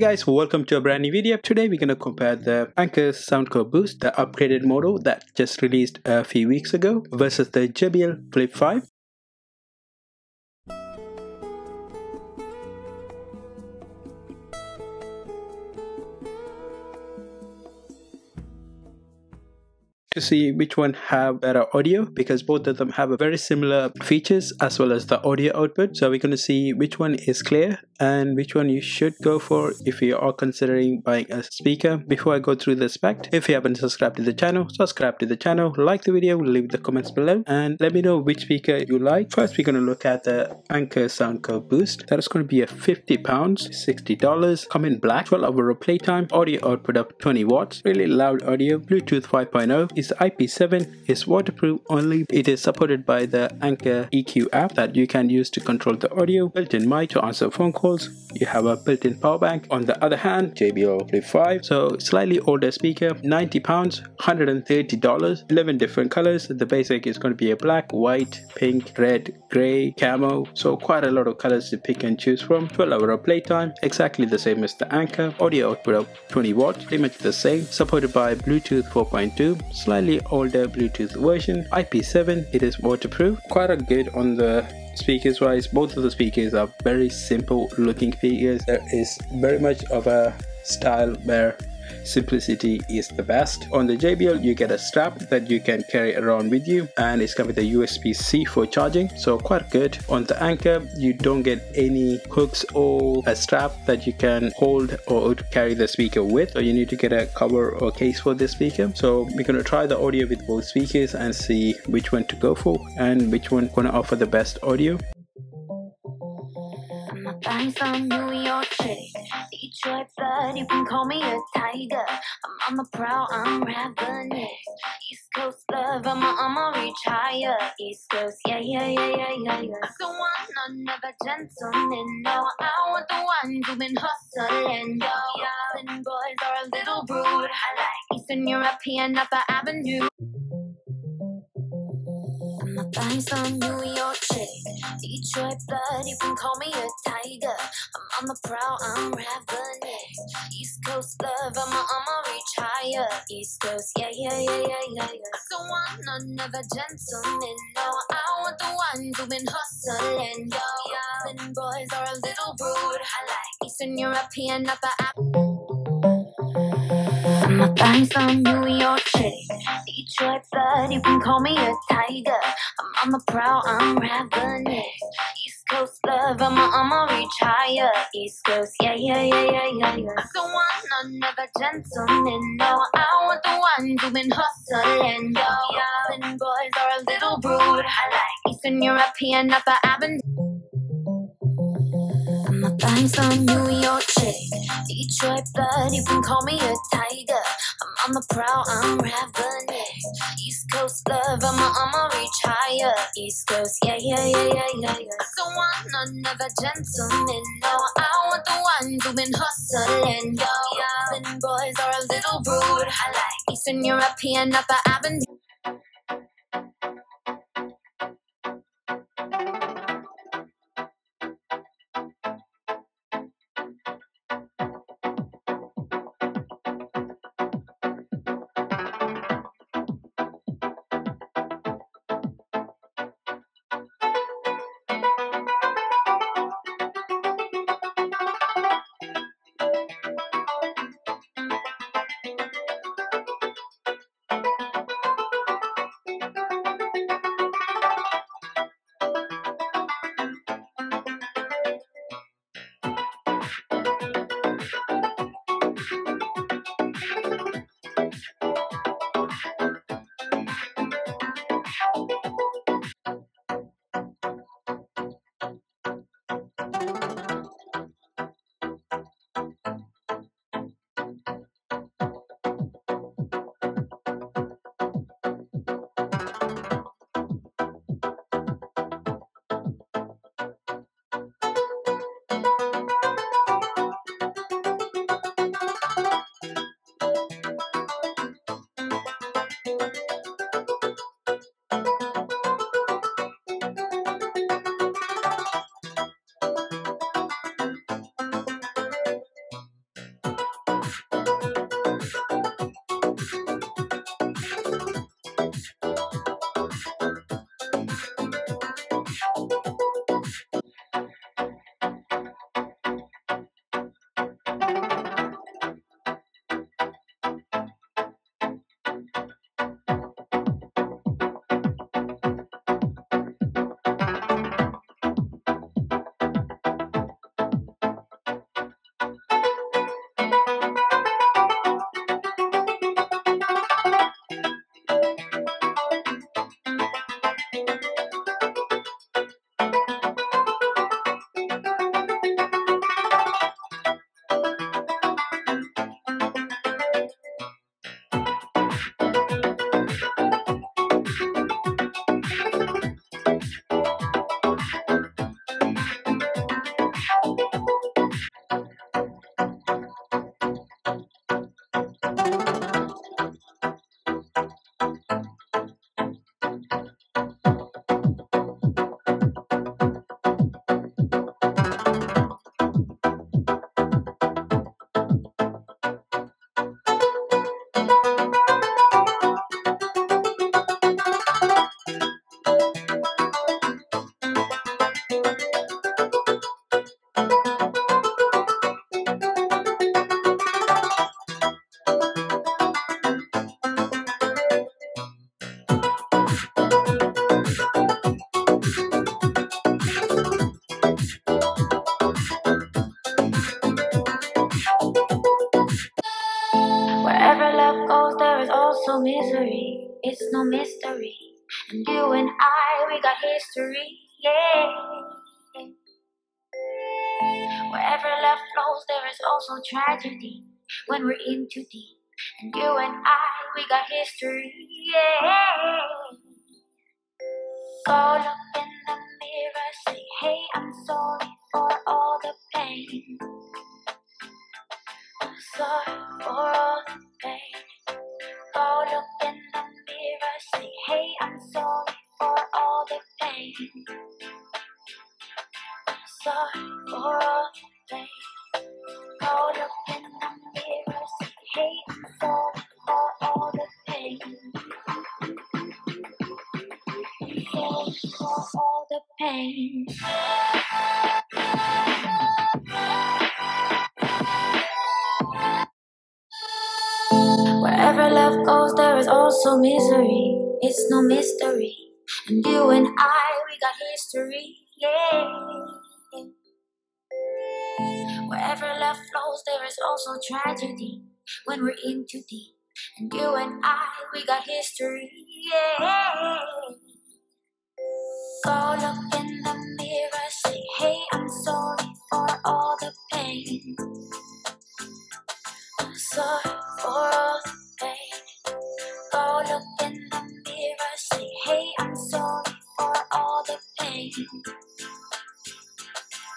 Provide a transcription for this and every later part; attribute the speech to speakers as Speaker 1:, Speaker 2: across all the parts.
Speaker 1: Hey guys, welcome to a brand new video. Today we're going to compare the Anker Soundcore Boost, the upgraded model that just released a few weeks ago, versus the JBL Flip 5. To see which one have better audio, because both of them have a very similar features as well as the audio output. So we're going to see which one is clear and which one you should go for if you are considering buying a speaker. Before I go through the spec, if you haven't subscribed to the channel, subscribe to the channel, like the video, leave the comments below and let me know which speaker you like. First we're going to look at the Anker Soundcore Boost. That is going to be a £50, $60, come in black, 12-hour playtime, audio output of 20 watts, really loud audio, Bluetooth 5.0, is IP7, is waterproof only. It is supported by the Anker EQ app that you can use to control the audio, built-in mic to answer phone calls, you have a built-in power bank. On the other hand, JBL Flip 5, so slightly older speaker, £90, $130, 11 different colors. The basic is going to be a black, white, pink, red, grey, camo, so quite a lot of colors to pick and choose from. 12-hour playtime, exactly the same as the Anker, audio output of 20 watts, pretty much the same, supported by Bluetooth 4.2, slightly older Bluetooth version, IP7, it is waterproof. Quite a good on the speakers wise. Both of the speakers are very simple looking speakers. There is very much of a style where simplicity is the best. On the JBL you get a strap that you can carry around with you and it's come with a USB-C for charging, so quite good. On the Anker you don't get any hooks or a strap that you can hold or carry the speaker with, so you need to get a cover or case for this speaker. So we're going to try the audio with both speakers and see which one to go for and which one going to offer the best audio.
Speaker 2: I'm from New York City, Detroit, but you can call me a tiger. I'm on the prowl, I'm ravenous. East Coast love, I'ma reach higher. East Coast, yeah. I don't want another gentleman, no. I want the ones who've been hustling, yo. Young boys are a little rude. I like Eastern European, Upper Avenue. I'm from New York City, Detroit, but you can call me a tiger. I'm on the prowl, I'm ravenous. East Coast love, I'ma reach higher. East Coast, yeah. I don't want another gentleman, no. I want the ones who've been hustling, yo. Young boys are a little rude. I like Eastern European, Upper Avenue. I'm from New York City, Detroit, but you can call me a tiger. I'm on the prowl, I'm ravenous. East Coast love, I'ma reach higher. East Coast, yeah. I don't want another gentleman, no. I want the ones who've been hustling, yo. Young boys are a little rude. I like Eastern European, Upper Avenue. I'm from New York City, Detroit, but you can call me a tiger. I'm on the prowl, I'm ravenous. East Coast love, I'ma reach higher. East Coast, yeah. I don't want another gentleman, no. I want the ones who've been hustling, yo. Young boys are a little rude. I like Eastern European, Upper Avenue. also misery, it's no mystery. And you and I, we got history, yeah. Wherever love flows, there is also tragedy when we're in too deep. And you and I, we got history, yeah. Go look in the mirror, say, hey, I'm sorry for all the pain. I'm sorry for all the pain. Go look in the mirror, say, hey, I'm sorry for all the pain. I'm sorry for all the pain. Go look in the mirror, say, hey, I'm sorry for all the pain. Sorry for all the pain. Wherever love goes, there is also misery. It's no mystery. And you and I, we got history, yeah. Wherever love flows, there is also tragedy when we're in too deep. And you and I, we got history, yeah. Go look in the mirror, say, hey, I'm sorry for all the pain. I'm sorry for all the pain. Go look in the mirror, say, hey, I'm sorry for all the pain.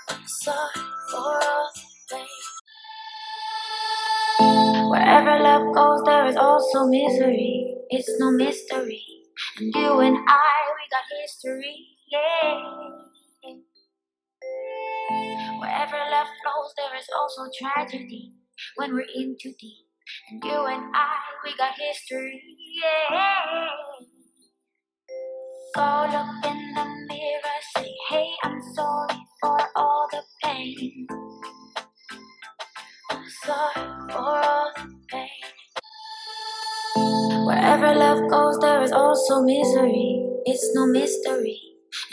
Speaker 2: I'm sorry for all the pain. Wherever love goes, there is also misery. It's no mystery. And you and I, we got history, yeah. Wherever love flows, there is also tragedy when we're in too deep. And you and I, we got history, yeah. Go look in the mirror, say, hey, I'm sorry for all the pain. I'm sorry for all the pain. Wherever love goes, there is also misery. It's no mystery.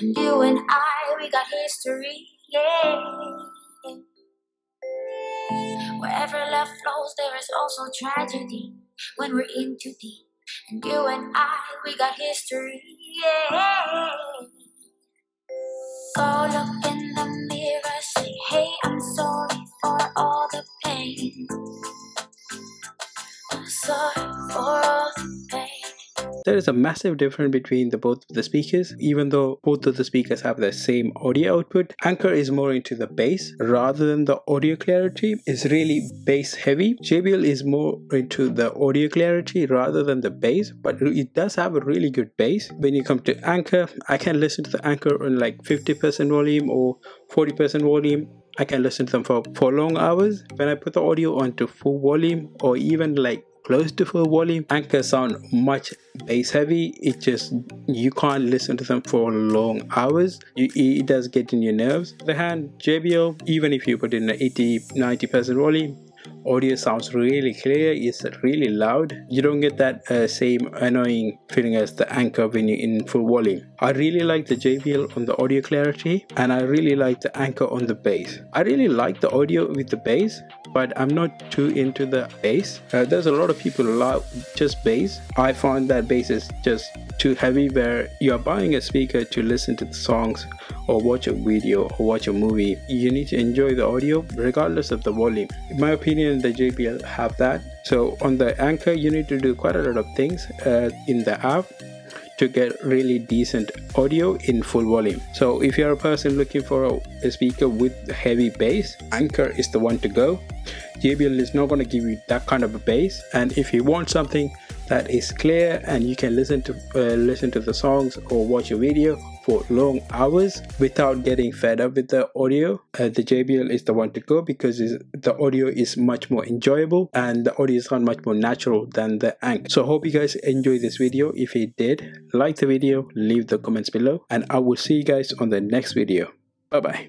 Speaker 2: And you and I, we got history, yeah. Wherever love flows, there is also tragedy when we're in too deep. And you and I, we got history, yeah. Go look in the mirror, say, hey, I'm sorry for all the pain. I'm sorry for all the pain.
Speaker 1: There is a massive difference between both of the speakers. Even though both of the speakers have the same audio output, Anker is more into the bass rather than the audio clarity. It's really bass heavy. JBL is more into the audio clarity rather than the bass, but it does have a really good bass. When you come to Anker, I can listen to the Anker on like 50% volume or 40% volume. I can listen to them for long hours. When I put the audio onto full volume or even like close to full volume, Anker sound much bass heavy. It just, you can't listen to them for long hours. It does get in your nerves. On the hand, JBL, even if you put in an 80-90% volume, audio sounds really clear. It's really loud. You don't get that same annoying feeling as the Anker when you're in full volume. I really like the JBL on the audio clarity, and I really like the Anker on the bass. I really like the audio with the bass, but I'm not too into the bass. There's a lot of people who love just bass. I find that bass is just too heavy, where you're buying a speaker to listen to the songs or watch a video or watch a movie. You need to enjoy the audio regardless of the volume. In my opinion, the JBL have that. So on the Anker, you need to do quite a lot of things in the app to get really decent audio in full volume. So if you're a person looking for a speaker with heavy bass, Anker is the one to go. JBL is not going to give you that kind of a bass. And if you want something that is clear and you can listen to the songs or watch a video for long hours without getting fed up with the audio, the JBL is the one to go, because the audio is much more enjoyable and the audio sound much more natural than the Anker. So I hope you guys enjoyed this video. If you did, like the video, leave the comments below, and I will see you guys on the next video. Bye bye.